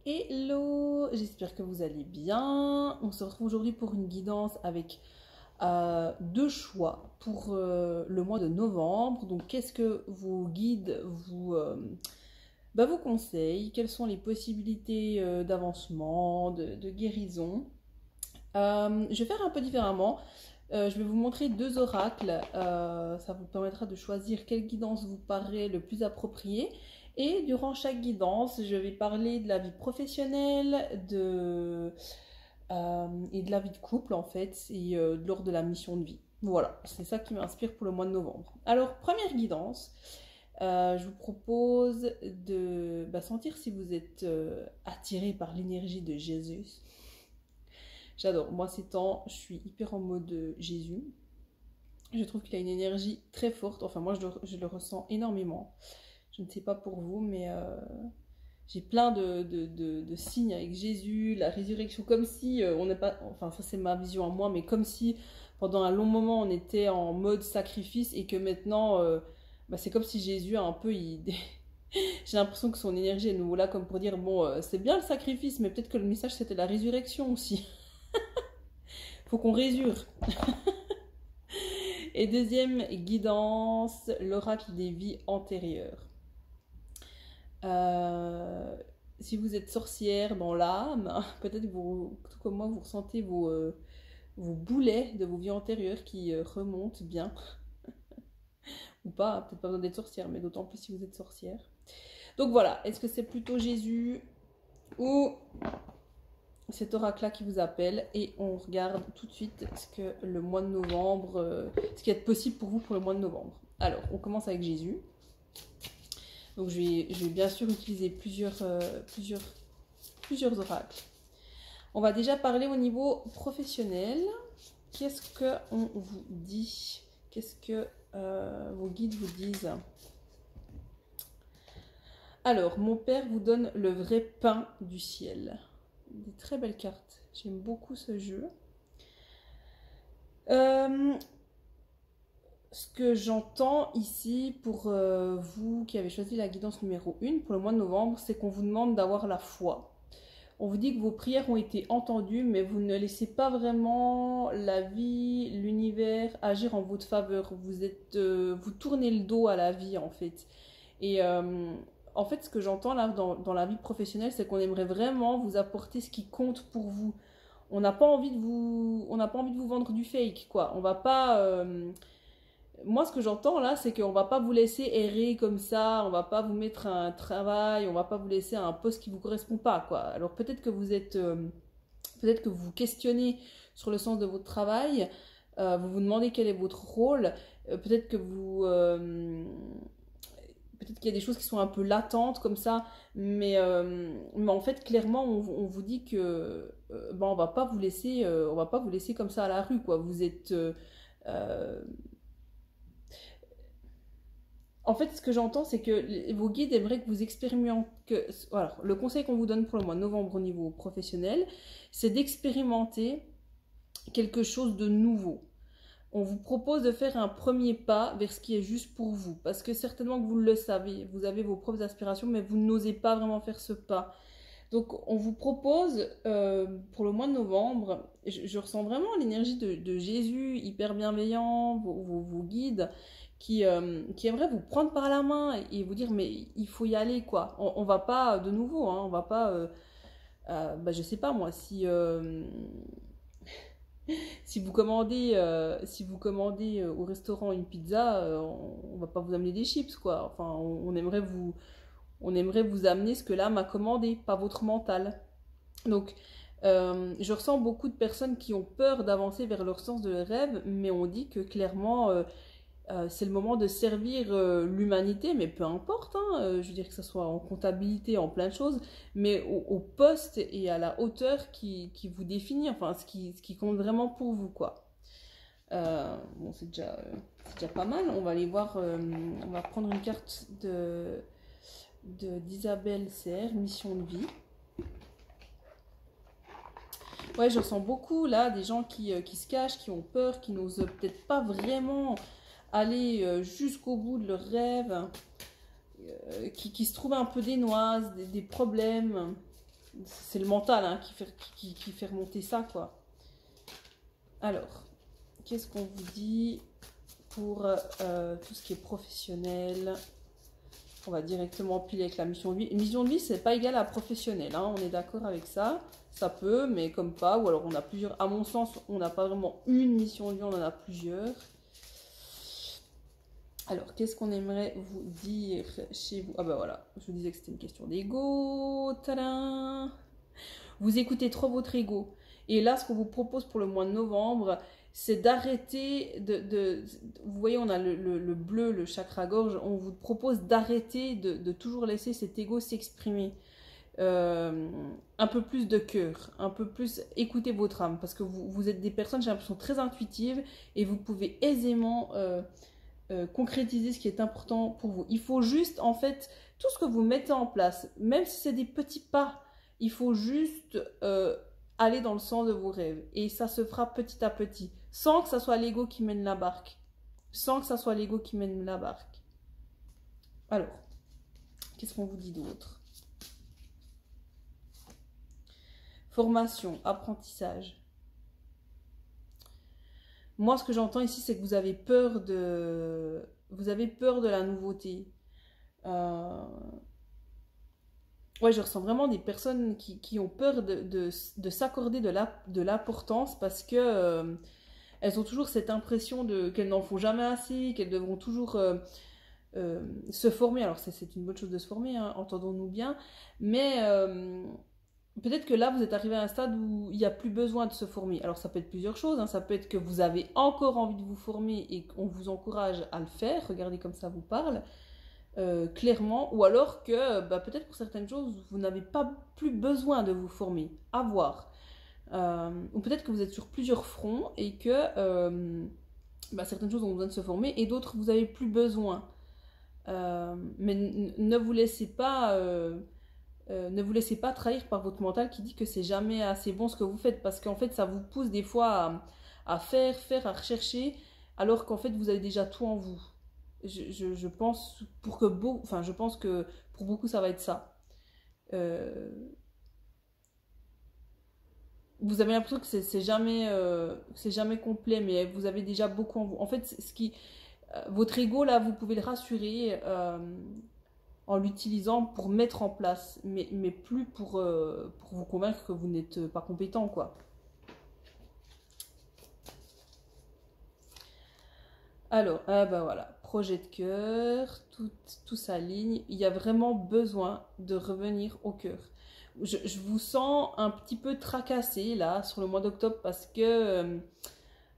Hello, j'espère que vous allez bien. On se retrouve aujourd'hui pour une guidance avec deux choix pour le mois de novembre. Donc, qu'est-ce que vos guides vous conseillent? Quelles sont les possibilités d'avancement, de guérison? Je vais faire un peu différemment. Je vais vous montrer deux oracles. Ça vous permettra de choisir quelle guidance vous paraît le plus appropriée. Et durant chaque guidance, je vais parler de la vie professionnelle, et de la vie de couple en fait, et lors de la mission de vie. Voilà, c'est ça qui m'inspire pour le mois de novembre. Alors, première guidance, je vous propose de sentir si vous êtes attiré par l'énergie de Jésus. J'adore, moi ces temps, je suis hyper en mode Jésus. Je trouve qu'il a une énergie très forte, enfin moi je le ressens énormément. Je ne sais pas pour vous, mais j'ai plein de signes avec Jésus, la résurrection, comme si on n'est pas, enfin ça c'est ma vision à moi, mais comme si pendant un long moment on était en mode sacrifice et que maintenant c'est comme si Jésus a un peu, j'ai l'impression que son énergie est nouveau là comme pour dire bon c'est bien le sacrifice, mais peut-être que le message c'était la résurrection aussi. Faut qu'on résurre. Et deuxième guidance, l'oracle des vies antérieures. Si vous êtes sorcière dans l'âme, peut-être vous, tout comme moi, vous ressentez vos boulets de vos vies antérieures qui remontent bien. Ou pas, peut-être pas besoin d'être sorcière, mais d'autant plus si vous êtes sorcière. Donc voilà, est-ce que c'est plutôt Jésus ou cet oracle-là qui vous appelle? Et on regarde tout de suite ce que le mois de novembre, ce qui est possible pour vous pour le mois de novembre. Alors, on commence avec Jésus. Donc je vais bien sûr utiliser plusieurs oracles. On va déjà parler au niveau professionnel. Qu'est-ce qu'on vous dit? Qu'est-ce que vos guides vous disent? Alors, mon père vous donne le vrai pain du ciel. Des très belles cartes. J'aime beaucoup ce jeu. Ce que j'entends ici pour vous qui avez choisi la guidance numéro 1 pour le mois de novembre, c'est qu'on vous demande d'avoir la foi. On vous dit que vos prières ont été entendues, mais vous ne laissez pas vraiment la vie, l'univers agir en votre faveur. Vous tournez le dos à la vie en fait. Et en fait, ce que j'entends là dans la vie professionnelle, c'est qu'on aimerait vraiment vous apporter ce qui compte pour vous. On n'a pas envie de vous vendre du fake, quoi. On va pas moi, ce que j'entends là, c'est qu'on va pas vous laisser errer comme ça, on va pas vous mettre un travail, on va pas vous laisser un poste qui vous correspond pas, quoi. Alors peut-être que peut-être que vous vous questionnez sur le sens de votre travail, vous vous demandez quel est votre rôle, peut-être que peut-être qu'il y a des choses qui sont un peu latentes comme ça, mais en fait, clairement, on vous dit que on va pas vous laisser comme ça à la rue, quoi. Vous êtes En fait, ce que j'entends, c'est que vos guides aimeraient que vous expérimentiez. Voilà, le conseil qu'on vous donne pour le mois de novembre au niveau professionnel, c'est d'expérimenter quelque chose de nouveau. On vous propose de faire un premier pas vers ce qui est juste pour vous. Parce que certainement que vous le savez, vous avez vos propres aspirations, mais vous n'osez pas vraiment faire ce pas. Donc, on vous propose, pour le mois de novembre, je ressens vraiment l'énergie de Jésus, hyper bienveillant, vos guides, qui aimerait vous prendre par la main et vous dire mais il faut y aller quoi. On va pas de nouveau, hein, on va pas, je sais pas moi, si vous commandez, au restaurant une pizza, on va pas vous amener des chips quoi. Enfin, on aimerait vous amener ce que l'âme a commandé, pas votre mental. Donc, je ressens beaucoup de personnes qui ont peur d'avancer vers leur sens de rêve, mais on dit que clairement c'est le moment de servir l'humanité, mais peu importe, hein, je veux dire que ce soit en comptabilité, en plein de choses, mais au poste et à la hauteur qui vous définit, enfin ce qui compte vraiment pour vous, quoi. Bon, c'est déjà pas mal. On va aller voir, on va prendre une carte d'Isabelle CR, mission de vie. Ouais, je ressens beaucoup là des gens qui se cachent, qui ont peur, qui n'osent peut-être pas vraiment aller jusqu'au bout de leurs rêves, qui se trouvent un peu des noises, des problèmes. c'est le mental hein, qui fait remonter ça, quoi. Alors, qu'est-ce qu'on vous dit pour tout ce qui est professionnel? On va directement piler avec la mission de vie. Une mission de vie, c'est pas égal à professionnel, hein, on est d'accord avec ça. Ça peut, mais comme pas. Ou alors on a plusieurs. À mon sens, on n'a pas vraiment une mission de vie, on en a plusieurs. Alors, qu'est-ce qu'on aimerait vous dire chez vous? Ah ben voilà, je vous disais que c'était une question d'ego. Tadam! Vous écoutez trop votre ego. Et là, ce qu'on vous propose pour le mois de novembre, c'est d'arrêter Vous voyez, on a le bleu, le chakra-gorge. On vous propose d'arrêter de toujours laisser cet ego s'exprimer. Un peu plus de cœur, un peu plus écouter votre âme. Parce que vous êtes des personnes, j'ai l'impression, très intuitives. Et vous pouvez aisément concrétiser ce qui est important pour vous. Il faut juste, en fait, tout ce que vous mettez en place, même si c'est des petits pas, il faut juste aller dans le sens de vos rêves. Et ça se fera petit à petit, sans que ça soit l'ego qui mène la barque. Sans que ça soit l'ego qui mène la barque. Alors, qu'est-ce qu'on vous dit d'autre? Formation, apprentissage. Moi, ce que j'entends ici, c'est que vous avez peur de la nouveauté. Ouais, je ressens vraiment des personnes qui ont peur de s'accorder de l'importance parce que elles ont toujours cette impression qu'elles n'en font jamais assez, qu'elles devront toujours se former. Alors, c'est une bonne chose de se former, hein, entendons-nous bien, mais peut-être que là, vous êtes arrivé à un stade où il n'y a plus besoin de se former. Alors, ça peut être plusieurs choses, hein. Ça peut être que vous avez encore envie de vous former et qu'on vous encourage à le faire. Regardez comme ça vous parle. Clairement, ou alors que peut-être pour certaines choses vous n'avez pas plus besoin de vous former, à voir, ou peut-être que vous êtes sur plusieurs fronts et que certaines choses ont besoin de se former et d'autres vous avez plus besoin, mais ne vous laissez pas trahir par votre mental qui dit que c'est jamais assez bon ce que vous faites, parce qu'en fait ça vous pousse des fois à faire, à rechercher, alors qu'en fait vous avez déjà tout en vous. Je pense je pense que pour beaucoup ça va être ça. Vous avez l'impression que c'est jamais complet, mais vous avez déjà beaucoup en vous. En fait, votre ego là, vous pouvez le rassurer en l'utilisant pour mettre en place, mais plus pour vous convaincre que vous n'êtes pas compétent, quoi. Alors, voilà, projet de cœur, tout s'aligne. Il y a vraiment besoin de revenir au cœur. Je vous sens un petit peu tracassé là sur le mois d'octobre parce que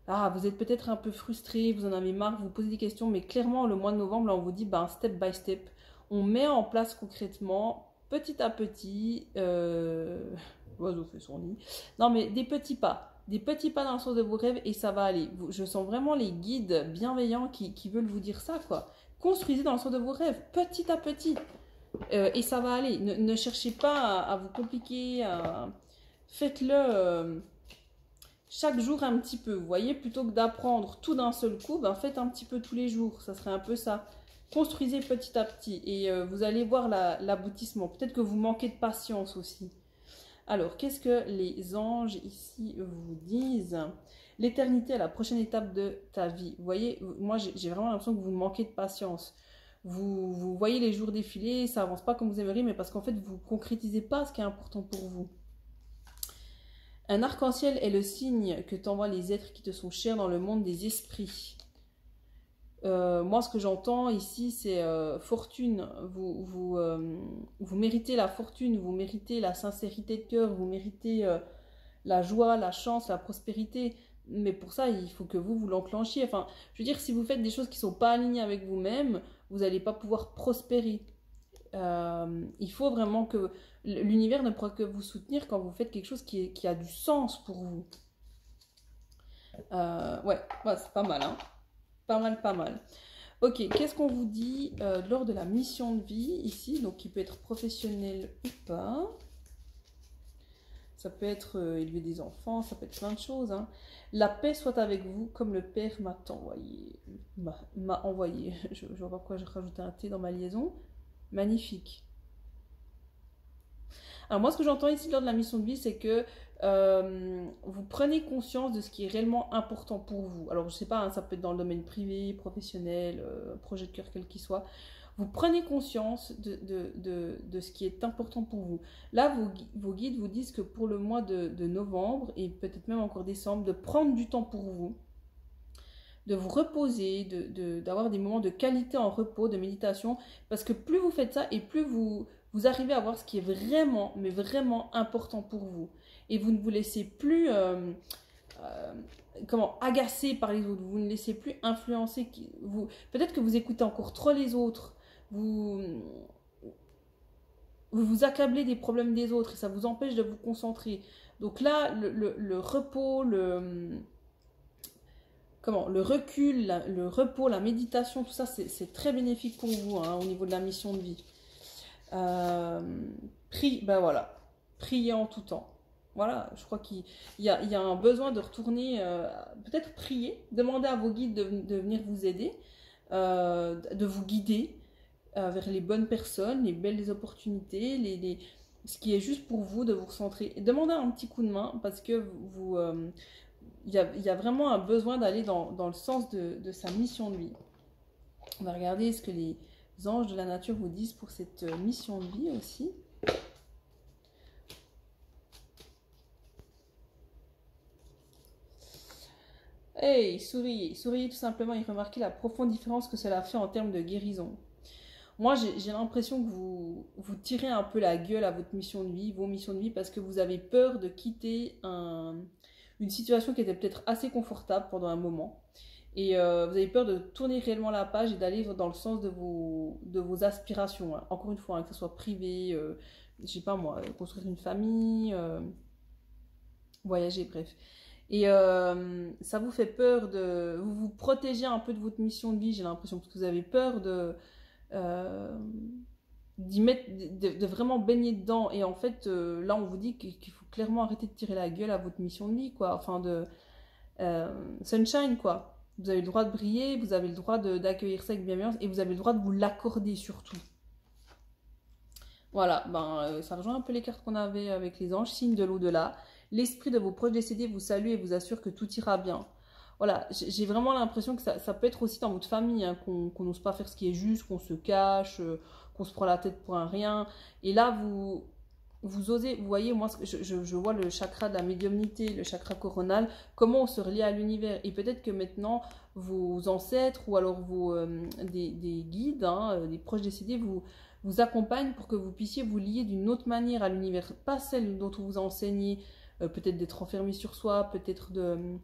vous êtes peut-être un peu frustré, vous en avez marre, vous vous posez des questions, mais clairement le mois de novembre, là, on vous dit step by step, on met en place concrètement, petit à petit, l'oiseau fait son nid, non mais des petits pas dans le sens de vos rêves et ça va aller. Je sens vraiment les guides bienveillants qui veulent vous dire ça, quoi. Construisez dans le sens de vos rêves, petit à petit. Et ça va aller. Ne cherchez pas à vous compliquer. Faites-le chaque jour un petit peu. Vous voyez, plutôt que d'apprendre tout d'un seul coup, faites un petit peu tous les jours. Ça serait un peu ça. Construisez petit à petit et vous allez voir l'aboutissement. Peut-être que vous manquez de patience aussi. Alors, qu'est-ce que les anges ici vous disent? L'éternité est la prochaine étape de ta vie. Vous voyez, moi j'ai vraiment l'impression que vous manquez de patience. Vous voyez les jours défiler, ça avance pas comme vous aimeriez, mais parce qu'en fait vous concrétisez pas ce qui est important pour vous. Un arc-en-ciel est le signe que t'envoient les êtres qui te sont chers dans le monde des esprits. Moi, ce que j'entends ici, c'est fortune. Vous méritez la fortune, vous méritez la sincérité de cœur, vous méritez la joie, la chance, la prospérité. Mais pour ça, il faut que vous l'enclenchiez. Enfin, je veux dire, si vous faites des choses qui ne sont pas alignées avec vous-même, vous n'allez pas pouvoir prospérer. Il faut vraiment que l'univers ne pourra que vous soutenir quand vous faites quelque chose qui a du sens pour vous. Ouais, c'est pas mal, hein. Pas mal. Ok, qu'est-ce qu'on vous dit lors de la mission de vie ici, donc qui peut être professionnelle ou pas. Ça peut être élever des enfants, ça peut être plein de choses, hein. La paix soit avec vous comme le Père m'a envoyé. M'a envoyé. Je vois pas pourquoi j'ai rajouté un T dans ma liaison. Magnifique. Alors moi, ce que j'entends ici lors de la mission de vie, c'est que vous prenez conscience de ce qui est réellement important pour vous. Alors je sais pas, hein, ça peut être dans le domaine privé, professionnel, projet de cœur quel qu'il soit. Vous prenez conscience de ce qui est important pour vous. Là, vos guides vous disent que pour le mois de novembre, et peut-être même encore décembre, de prendre du temps pour vous, de vous reposer, d'avoir des moments de qualité en repos, de méditation, parce que plus vous faites ça, et plus vous arrivez à voir ce qui est vraiment, mais vraiment important pour vous. Et vous ne vous laissez plus agacer par les autres, vous ne laissez plus influencer. Peut-être que vous écoutez encore trop les autres, vous vous accablez des problèmes des autres et ça vous empêche de vous concentrer. Donc là, le repos, le recul, le repos, la méditation, tout ça, c'est très bénéfique pour vous, hein, au niveau de la mission de vie. Ben voilà, priez en tout temps. Voilà, je crois qu'il y a un besoin de retourner, peut-être prier, demander à vos guides de venir vous aider, de vous guider vers les bonnes personnes, les belles opportunités, ce qui est juste pour vous, de vous recentrer. Et demandez un petit coup de main parce que il y a vraiment un besoin d'aller dans le sens de sa mission de vie. On va regarder ce que les anges de la nature vous disent pour cette mission de vie aussi. Hey, souriez, souriez tout simplement et remarquez la profonde différence que cela fait en termes de guérison. Moi, j'ai l'impression que vous tirez un peu la gueule à votre mission de vie, vos missions de vie, parce que vous avez peur de quitter une situation qui était peut-être assez confortable pendant un moment. Et vous avez peur de tourner réellement la page et d'aller dans le sens de vos aspirations. Hein. Encore une fois, hein, que ce soit privé, je sais pas moi, construire une famille, voyager, bref. Et ça vous fait peur vous vous protégez un peu de votre mission de vie, j'ai l'impression, parce que vous avez peur d'y mettre, de vraiment baigner dedans. Et en fait, là, on vous dit qu'il faut clairement arrêter de tirer la gueule à votre mission de vie, quoi. Enfin, sunshine, quoi. Vous avez le droit de briller, vous avez le droit d'accueillir ça avec bienveillance, et vous avez le droit de vous l'accorder surtout. Voilà, ça rejoint un peu les cartes qu'on avait avec les anges, signe de l'au-delà. L'esprit de vos proches décédés vous salue et vous assure que tout ira bien. Voilà, j'ai vraiment l'impression que ça peut être aussi dans votre famille, hein, qu'on n'ose pas faire ce qui est juste, qu'on se cache, qu'on se prend la tête pour un rien. Et là, vous osez, vous voyez, moi, je vois le chakra de la médiumnité, le chakra coronal, comment on se relie à l'univers. Et peut-être que maintenant, vos ancêtres ou alors des guides, hein, des proches décédés, vous accompagnent pour que vous puissiez vous lier d'une autre manière à l'univers, pas celle dont on vous a enseigné, peut-être d'être enfermé sur soi, peut-être de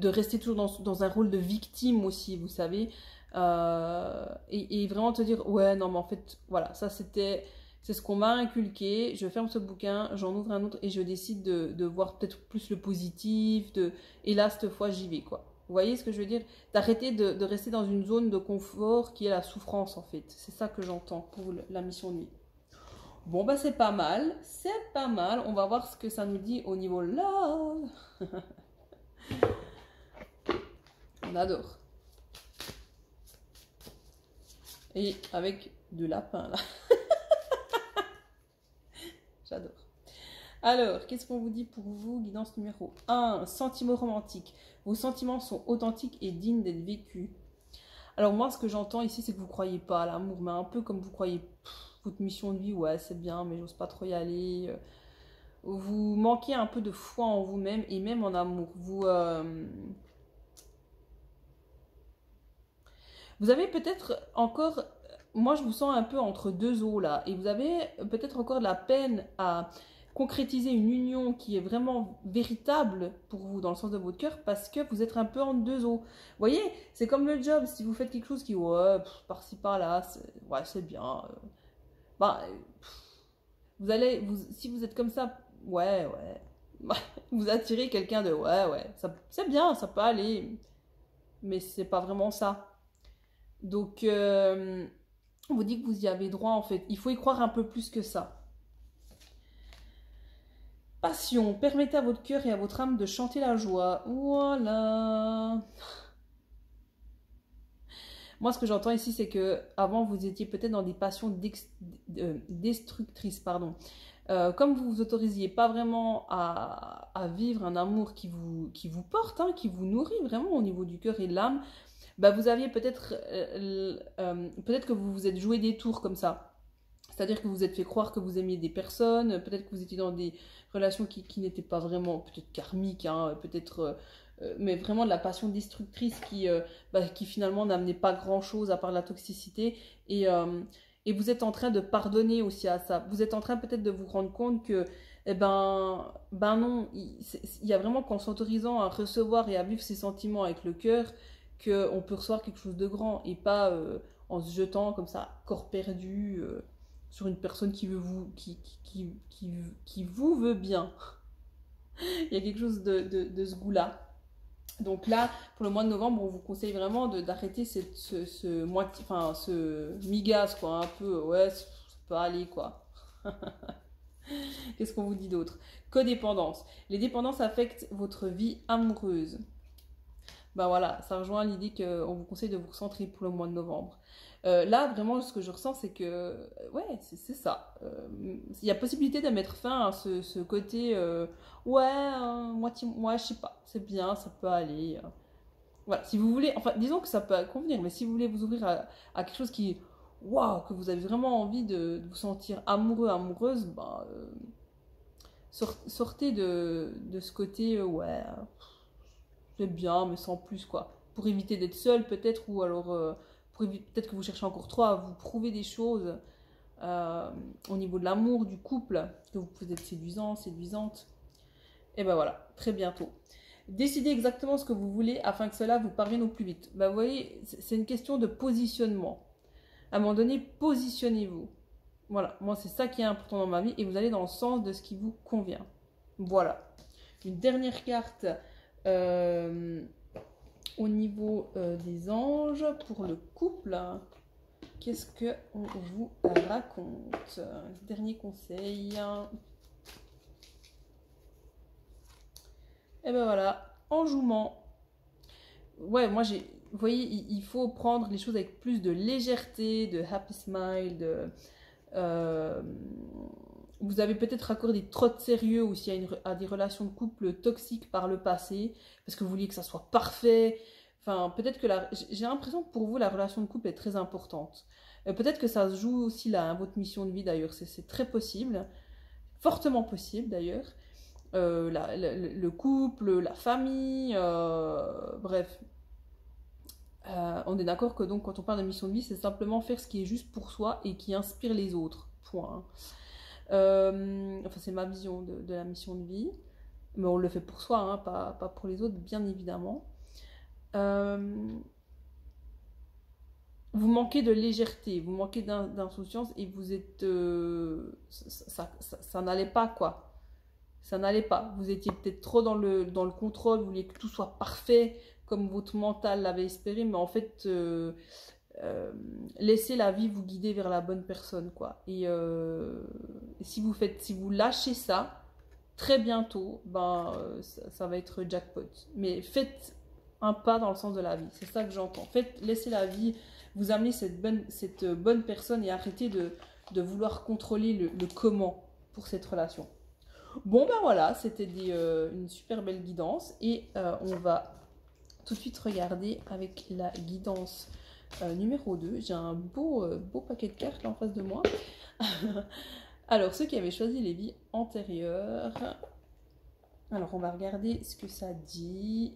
rester toujours dans un rôle de victime aussi, vous savez, et vraiment te dire, ouais, non, mais en fait, voilà, c'est ce qu'on m'a inculqué, je ferme ce bouquin, j'en ouvre un autre et je décide de voir peut-être plus le positif, et là, cette fois, j'y vais, quoi. Vous voyez ce que je veux dire? D'arrêter de rester dans une zone de confort qui est la souffrance, en fait. C'est ça que j'entends pour la mission de vie. Bon, bah c'est pas mal. C'est pas mal. On va voir ce que ça nous dit au niveau love. On adore. Et avec du lapin, là. J'adore. Alors, qu'est-ce qu'on vous dit pour vous? Guidance numéro 1. Sentiments romantiques. Vos sentiments sont authentiques et dignes d'être vécus. Alors moi, ce que j'entends ici, c'est que vous ne croyez pas à l'amour, mais un peu comme vous croyez votre mission de vie, ouais, c'est bien, mais j'ose pas trop y aller. Vous manquez un peu de foi en vous-même et même en amour. Vous avez peut-être encore... Moi, je vous sens un peu entre deux eaux, là. Et vous avez peut-être encore de la peine à concrétiser une union qui est vraiment véritable pour vous dans le sens de votre cœur parce que vous êtes un peu entre deux eaux. Vous voyez, c'est comme le job. Si vous faites quelque chose qui, ouais, par-ci, par-là, ouais, c'est bien. Si vous êtes comme ça, ouais, vous attirez quelqu'un de, ouais, c'est bien, ça peut aller. Mais c'est pas vraiment ça. Donc, on vous dit que vous y avez droit, en fait. Il faut y croire un peu plus que ça. Passion. Permettez à votre cœur et à votre âme de chanter la joie. Voilà. Moi, ce que j'entends ici, c'est que avant vous étiez peut-être dans des passions destructrices, pardon. Comme vous vous autorisiez pas vraiment à vivre un amour qui vous porte, hein, qui vous nourrit vraiment au niveau du cœur et de l'âme, bah vous aviez peut-être que vous vous êtes joué des tours comme ça. C'est-à-dire que vous êtes fait croire que vous aimiez des personnes, peut-être que vous étiez dans des relations qui n'étaient pas vraiment, peut-être karmiques, hein, peut-être, mais vraiment de la passion destructrice qui finalement n'amenait pas grand-chose à part la toxicité. Et vous êtes en train de pardonner aussi à ça. Vous êtes en train peut-être de vous rendre compte que, eh ben non, il y a vraiment qu'en s'autorisant à recevoir et à vivre ses sentiments avec le cœur, qu'on peut recevoir quelque chose de grand et pas en se jetant comme ça, corps perdu. Sur une personne qui veut qui vous veut bien. Il y a quelque chose de ce goût-là. Donc là, pour le mois de novembre, on vous conseille vraiment d'arrêter ce migas, quoi, un peu, ouais, ça peut aller, quoi. Qu'est-ce qu'on vous dit d'autre? Codépendance. Les dépendances affectent votre vie amoureuse. Ben voilà, ça rejoint l'idée qu'on vous conseille de vous recentrer pour le mois de novembre. Là, vraiment, ce que je ressens, c'est que, ouais, c'est ça. Il y a possibilité de mettre fin à ce côté, moi, je sais pas, c'est bien, ça peut aller. Voilà, si vous voulez, enfin, disons que ça peut convenir, mais si vous voulez vous ouvrir à quelque chose qui, waouh, que vous avez vraiment envie de vous sentir amoureux, amoureuse, ben, sortez de ce côté, ouais, c'est bien, mais sans plus, quoi. Pour éviter d'être seul, peut-être, ou alors peut-être que vous cherchez encore trop à vous prouver des choses au niveau de l'amour, du couple, que vous êtes séduisant, séduisante. Et ben voilà, très bientôt. Décidez exactement ce que vous voulez afin que cela vous parvienne au plus vite. Ben, vous voyez, c'est une question de positionnement. À un moment donné, positionnez-vous. Voilà, moi c'est ça qui est important dans ma vie et vous allez dans le sens de ce qui vous convient. Voilà. Une dernière carte au niveau des anges pour le couple. Qu'est-ce qu'on vous raconte? Dernier conseil. Et ben voilà, enjouement. Ouais, moi j'ai. Vous voyez, il faut prendre les choses avec plus de légèreté, de happy smile, vous avez peut-être accordé trop de sérieux aussi à des relations de couple toxiques par le passé, parce que vous vouliez que ça soit parfait. Enfin, peut-être que j'ai l'impression que pour vous, la relation de couple est très importante. Peut-être que ça se joue aussi là, hein, votre mission de vie d'ailleurs, c'est très possible, fortement possible d'ailleurs. Le couple, la famille, bref. On est d'accord que donc quand on parle de mission de vie, c'est simplement faire ce qui est juste pour soi et qui inspire les autres. Point. Enfin, c'est ma vision de la mission de vie. Mais on le fait pour soi, hein, pas pour les autres, bien évidemment. Vous manquez de légèreté, vous manquez d'insouciance et vous êtes... ça n'allait pas, quoi. Ça n'allait pas. Vous étiez peut-être trop dans le contrôle, vous vouliez que tout soit parfait, comme votre mental l'avait espéré, mais en fait... laissez la vie vous guider vers la bonne personne, quoi. Et si vous lâchez ça, très bientôt, ben ça va être jackpot. Mais faites un pas dans le sens de la vie, c'est ça que j'entends. Laissez la vie vous amener cette bonne personne et arrêtez de vouloir contrôler le comment pour cette relation. Bon ben voilà, c'était une super belle guidance et on va tout de suite regarder avec la guidance numéro 2, j'ai un beau paquet de cartes là en face de moi. Alors, ceux qui avaient choisi les vies antérieures. Alors, on va regarder ce que ça dit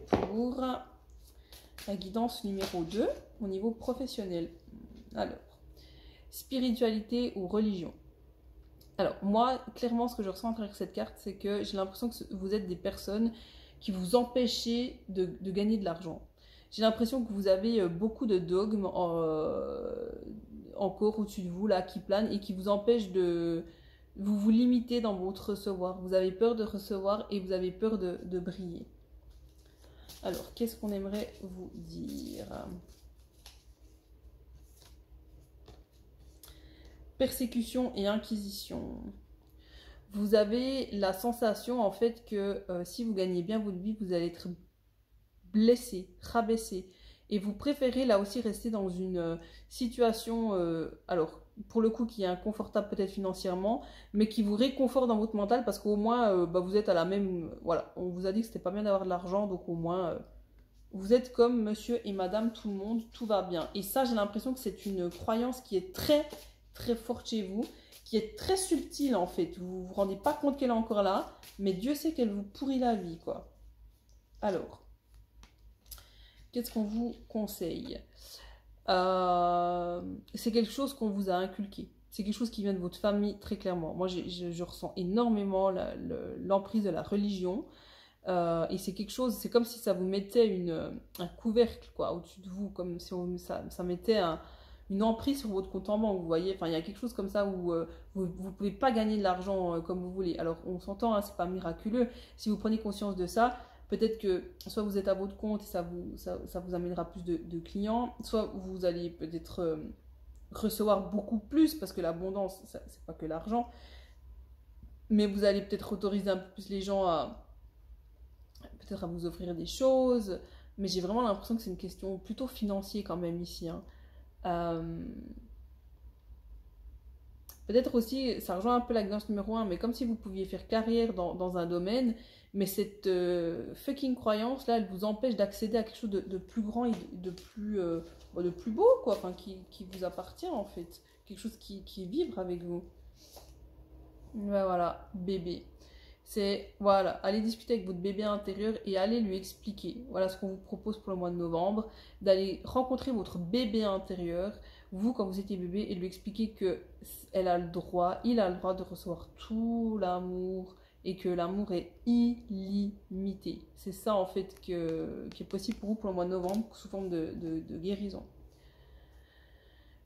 pour la guidance numéro 2 au niveau professionnel. Alors, spiritualité ou religion. Alors, moi, clairement, ce que je ressens à travers cette carte, c'est que j'ai l'impression que vous êtes des personnes qui vous empêchez de gagner de l'argent. J'ai l'impression que vous avez beaucoup de dogmes encore au-dessus de vous, là, qui planent et qui vous empêchent de... Vous limitez dans votre recevoir. Vous avez peur de recevoir et vous avez peur de briller. Alors, qu'est-ce qu'on aimerait vous dire? Persécution et inquisition. Vous avez la sensation, en fait, que si vous gagnez bien votre vie, vous allez être blessé, rabaissé. et vous préférez là aussi rester dans une situation, alors pour le coup qui est inconfortable peut-être financièrement, mais qui vous réconforte dans votre mental parce qu'au moins vous êtes à la même, voilà, on vous a dit que c'était pas bien d'avoir de l'argent, donc au moins vous êtes comme monsieur et madame tout le monde, tout va bien. Et ça, j'ai l'impression que c'est une croyance qui est très très forte chez vous, qui est très subtile en fait. Vous vous rendez pas compte qu'elle est encore là, mais Dieu sait qu'elle vous pourrit la vie, quoi. Alors, qu'est-ce qu'on vous conseille? C'est quelque chose qu'on vous a inculqué. C'est quelque chose qui vient de votre famille, très clairement. Moi, je ressens énormément l'emprise de la religion. Et c'est quelque chose, c'est comme si ça vous mettait un couvercle quoi, au-dessus de vous, comme si ça mettait une emprise sur votre compte en banque, vous voyez. Enfin, il y a quelque chose comme ça où vous ne pouvez pas gagner de l'argent comme vous voulez. Alors, on s'entend, hein, c'est pas miraculeux. Si vous prenez conscience de ça, peut-être que soit vous êtes à votre compte et ça vous amènera plus de clients, soit vous allez peut-être recevoir beaucoup plus, parce que l'abondance, c'est pas que l'argent, mais vous allez peut-être autoriser un peu plus les gens peut-être à vous offrir des choses, mais j'ai vraiment l'impression que c'est une question plutôt financière quand même ici. Hein. Peut-être aussi, ça rejoint un peu la guidance numéro 1, mais comme si vous pouviez faire carrière dans un domaine, mais cette fucking croyance là, elle vous empêche d'accéder à quelque chose de plus grand et de plus beau, quoi, enfin, qui vous appartient en fait. Quelque chose qui vibre avec vous. Ouais, voilà, bébé. C'est, voilà, allez discuter avec votre bébé intérieur et allez lui expliquer. Voilà ce qu'on vous propose pour le mois de novembre, d'aller rencontrer votre bébé intérieur, vous quand vous étiez bébé, et lui expliquer que il a le droit de recevoir tout l'amour et que l'amour est illimité. C'est ça en fait qui est possible pour vous pour le mois de novembre sous forme de guérison.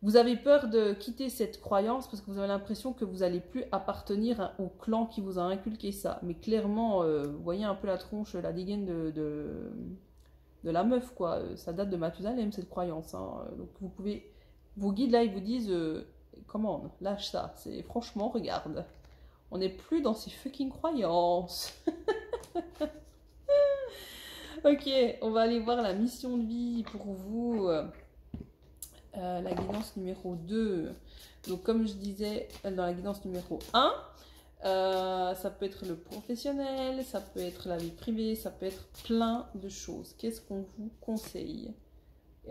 Vous avez peur de quitter cette croyance parce que vous avez l'impression que vous n'allez plus appartenir au clan qui vous a inculqué ça. Mais clairement, vous voyez un peu la tronche, la dégaine de la meuf, quoi. Ça date de Mathusalem, cette croyance. Hein. Donc vous pouvez... Vos guides, là, ils vous disent, comment, lâche ça. C'est franchement, regarde. On n'est plus dans ces fucking croyances. Ok, on va aller voir la mission de vie pour vous. La guidance numéro 2. Donc comme je disais dans la guidance numéro 1, ça peut être le professionnel, ça peut être la vie privée, ça peut être plein de choses. Qu'est-ce qu'on vous conseille?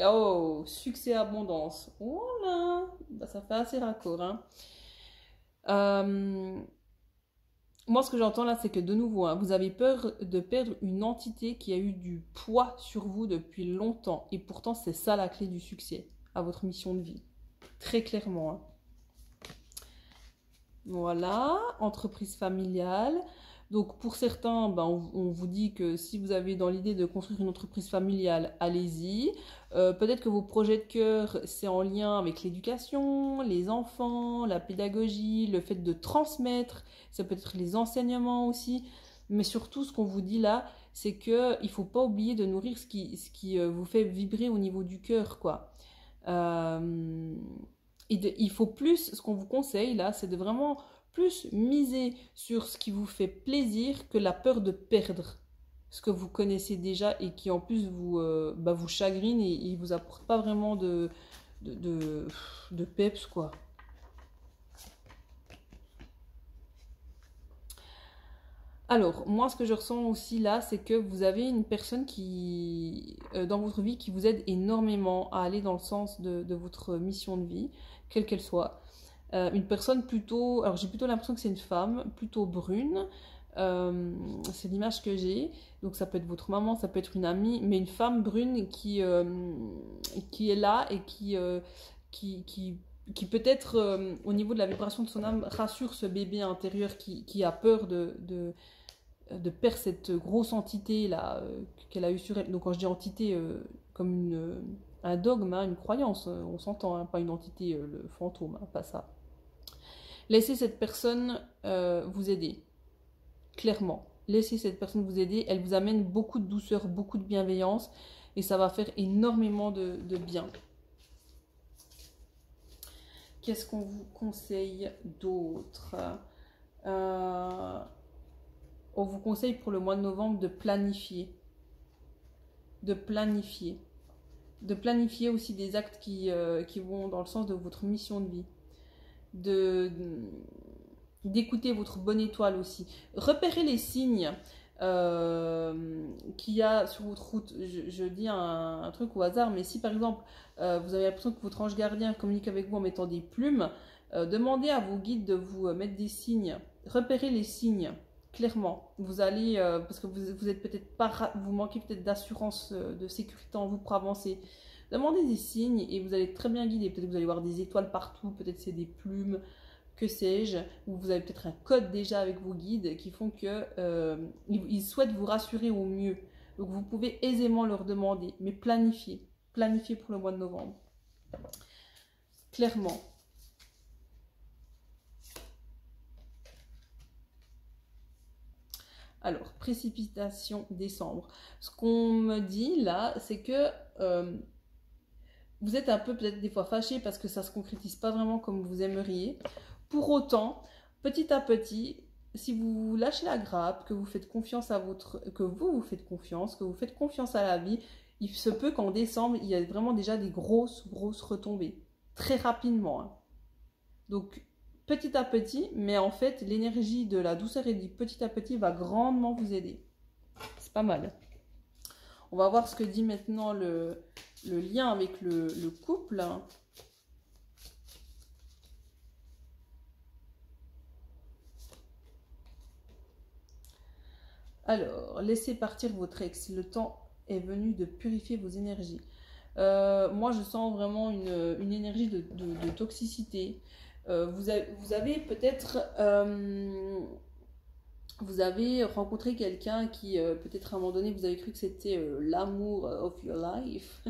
Oh, succès, abondance. Voilà, bah, ça fait assez raccord. Hein. Moi, ce que j'entends là, c'est que de nouveau, hein, vous avez peur de perdre une entité qui a eu du poids sur vous depuis longtemps. Et pourtant, c'est ça la clé du succès à votre mission de vie. Très clairement. Hein. Voilà, entreprise familiale. Donc pour certains, ben, on vous dit que si vous avez dans l'idée de construire une entreprise familiale, allez-y. Peut-être que vos projets de cœur, c'est en lien avec l'éducation, les enfants, la pédagogie, le fait de transmettre, ça peut être les enseignements aussi. Mais surtout, ce qu'on vous dit là, c'est qu'il ne faut pas oublier de nourrir ce qui vous fait vibrer au niveau du cœur, quoi. Il faut plus, ce qu'on vous conseille là, c'est de vraiment plus miser sur ce qui vous fait plaisir que la peur de perdre ce que vous connaissez déjà et qui en plus vous chagrine et vous apporte pas vraiment de peps quoi. Alors, moi, ce que je ressens aussi là, c'est que vous avez une personne dans votre vie qui vous aide énormément à aller dans le sens de votre mission de vie, quelle qu'elle soit. Une personne plutôt, alors j'ai plutôt l'impression que c'est une femme, plutôt brune, c'est l'image que j'ai, donc ça peut être votre maman, ça peut être une amie, mais une femme brune qui est là et qui peut-être au niveau de la vibration de son âme rassure ce bébé intérieur qui a peur de perdre cette grosse entité là qu'elle a eue sur elle. Donc quand je dis entité comme un dogme, hein, une croyance, on s'entend, hein, pas une entité, le fantôme, hein, pas ça. Laissez cette personne vous aider, clairement. Laissez cette personne vous aider, elle vous amène beaucoup de douceur, beaucoup de bienveillance et ça va faire énormément de bien. Qu'est-ce qu'on vous conseille d'autre? On vous conseille pour le mois de novembre de planifier. De planifier. de planifier aussi des actes qui vont dans le sens de votre mission de vie, d'écouter votre bonne étoile aussi. Repérez les signes qu'il y a sur votre route. Je dis un truc au hasard, mais si par exemple vous avez l'impression que votre ange gardien communique avec vous en mettant des plumes, demandez à vos guides de vous mettre des signes. Repérez les signes. Clairement, vous allez, parce que vous êtes peut-être pas, vous manquez peut-être d'assurance, de sécurité en vous pour avancer. Demandez des signes et vous allez être très bien guidé. Peut-être que vous allez voir des étoiles partout, peut-être c'est des plumes, que sais-je, ou vous avez peut-être un code déjà avec vos guides qui font que ils souhaitent vous rassurer au mieux. Donc vous pouvez aisément leur demander, mais planifiez pour le mois de novembre. Clairement. Alors, précipitation décembre. Ce qu'on me dit là, c'est que vous êtes un peu peut-être des fois fâché parce que ça ne se concrétise pas vraiment comme vous aimeriez. Pour autant, petit à petit, si vous lâchez la grappe, que vous faites confiance à que vous faites confiance à la vie, il se peut qu'en décembre, il y ait vraiment déjà des grosses retombées. Très rapidement. Hein. Donc, petit à petit, mais en fait, l'énergie de la douceur et du petit à petit va grandement vous aider. C'est pas mal. On va voir ce que dit maintenant le lien avec le couple. Alors, laissez partir votre ex. Le temps est venu de purifier vos énergies. Moi, je sens vraiment une énergie de toxicité. Vous avez peut-être vous avez rencontré quelqu'un qui peut-être à un moment donné vous avez cru que c'était l'amour of your life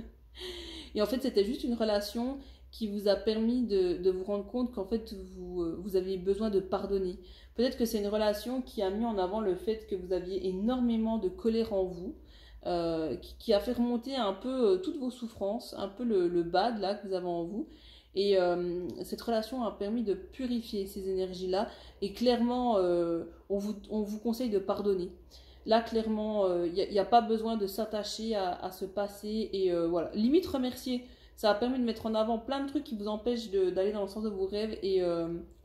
et en fait c'était juste une relation qui vous a permis de vous rendre compte qu'en fait vous aviez besoin de pardonner. Peut-être que c'est une relation qui a mis en avant le fait que vous aviez énormément de colère en vous, qui a fait remonter un peu toutes vos souffrances, un peu le bad là que vous avez en vous. Et cette relation a permis de purifier ces énergies-là. Et clairement, on vous conseille de pardonner. Là, clairement, il n'y a pas besoin de s'attacher à ce passé. Et voilà, limite remercier. Ça a permis de mettre en avant plein de trucs qui vous empêchent d'aller dans le sens de vos rêves. Et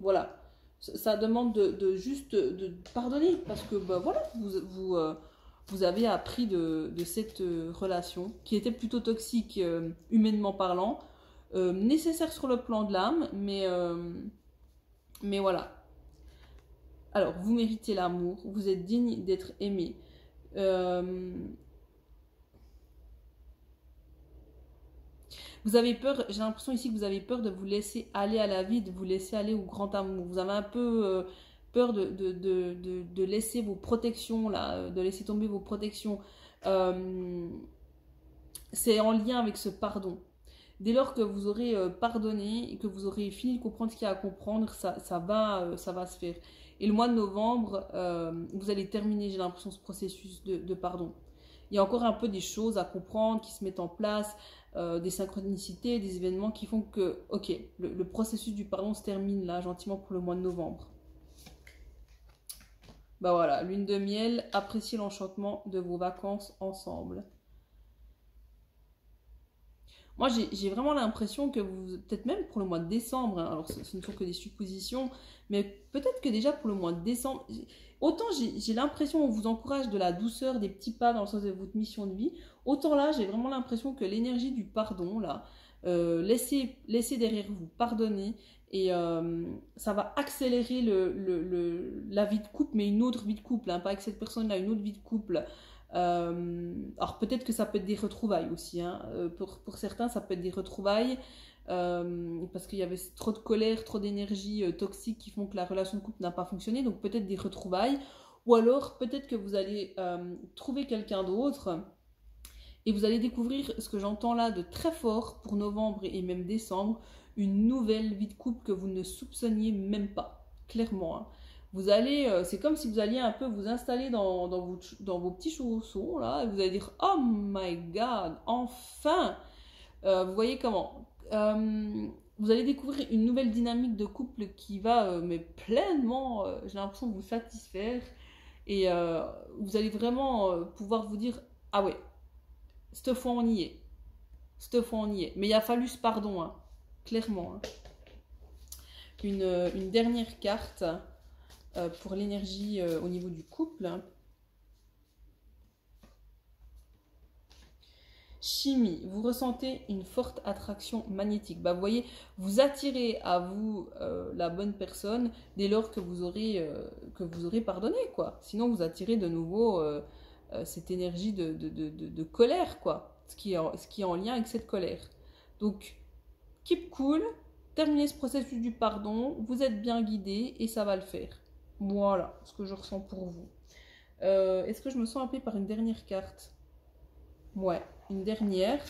voilà, ça demande juste de pardonner. Parce que bah, voilà, vous avez appris de cette relation qui était plutôt toxique, humainement parlant. Nécessaire sur le plan de l'âme, mais voilà. Alors, vous méritez l'amour, vous êtes digne d'être aimé. Vous avez peur, j'ai l'impression ici que vous avez peur de vous laisser aller à la vie, de vous laisser aller au grand amour. Vous avez un peu peur de laisser vos protections, là, de laisser tomber vos protections. C'est en lien avec ce pardon. Dès lors que vous aurez pardonné et que vous aurez fini de comprendre ce qu'il y a à comprendre, ça va se faire. Et le mois de novembre, vous allez terminer, j'ai l'impression, ce processus de pardon. Il y a encore un peu des choses à comprendre qui se mettent en place, des synchronicités, des événements qui font que, ok, le processus du pardon se termine là, gentiment pour le mois de novembre. Bah voilà, lune de miel, appréciez l'enchantement de vos vacances ensemble. Moi, j'ai vraiment l'impression que vous, peut-être même pour le mois de décembre, hein, alors ce ne sont que des suppositions, mais peut-être que déjà pour le mois de décembre, autant j'ai l'impression qu'on vous encourage de la douceur, des petits pas dans le sens de votre mission de vie, autant là, j'ai vraiment l'impression que l'énergie du pardon, là, laissez derrière vous, pardonnez, et ça va accélérer la vie de couple, mais une autre vie de couple, hein, pas avec cette personne-là, une autre vie de couple. Alors peut-être que ça peut être des retrouvailles aussi, hein. Pour certains ça peut être des retrouvailles parce qu'il y avait trop de colère, trop d'énergie toxique qui font que la relation de couple n'a pas fonctionné, donc peut-être des retrouvailles, ou alors peut-être que vous allez trouver quelqu'un d'autre et vous allez découvrir ce que j'entends là de très fort pour novembre et même décembre, une nouvelle vie de couple que vous ne soupçonniez même pas, clairement, hein. Vous allez, c'est comme si vous alliez un peu vous installer dans vos petits chaussons, là, et vous allez dire « Oh my God, enfin !» Vous voyez comment vous allez découvrir une nouvelle dynamique de couple qui va, mais pleinement, j'ai l'impression de vous satisfaire. Et vous allez vraiment pouvoir vous dire « Ah ouais, cette fois on y est. Cette fois, on y est. Mais il a fallu ce pardon, hein, clairement. Hein. Une dernière carte pour l'énergie au niveau du couple. Chimie, vous ressentez une forte attraction magnétique. Bah, vous voyez, vous attirez à vous la bonne personne dès lors que vous aurez pardonné, quoi. Sinon, vous attirez de nouveau cette énergie de colère, quoi. Ce qui est en lien avec cette colère. Donc, keep cool, terminez ce processus du pardon, vous êtes bien guidé et ça va le faire. Voilà ce que je ressens pour vous. Est-ce que je me sens appelée par une dernière carte? Ouais, une dernière.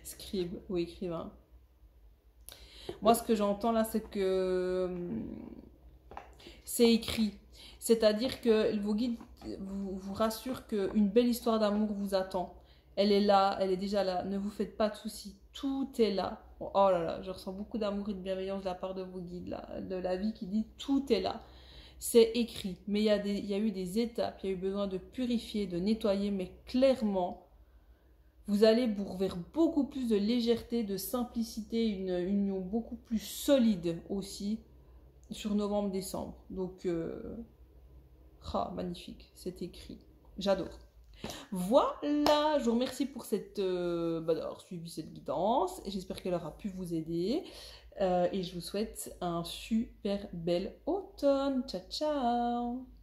Scribe ou écrivain. Moi, ce que j'entends là, c'est que c'est écrit. C'est-à-dire que vos guides vous rassurent qu'une belle histoire d'amour vous attend. Elle est là, elle est déjà là. Ne vous faites pas de soucis. Tout est là. Oh là là, je ressens beaucoup d'amour et de bienveillance de la part de vos guides, là, de la vie qui dit tout est là. C'est écrit, mais il y a eu des étapes, il y a eu besoin de purifier, de nettoyer, mais clairement, vous allez vers beaucoup plus de légèreté, de simplicité, une union beaucoup plus solide aussi sur novembre-décembre. Donc, magnifique, c'est écrit. J'adore. Voilà, je vous remercie pour d'avoir suivi cette guidance. J'espère qu'elle aura pu vous aider. Et je vous souhaite un super bel automne. Ciao, ciao!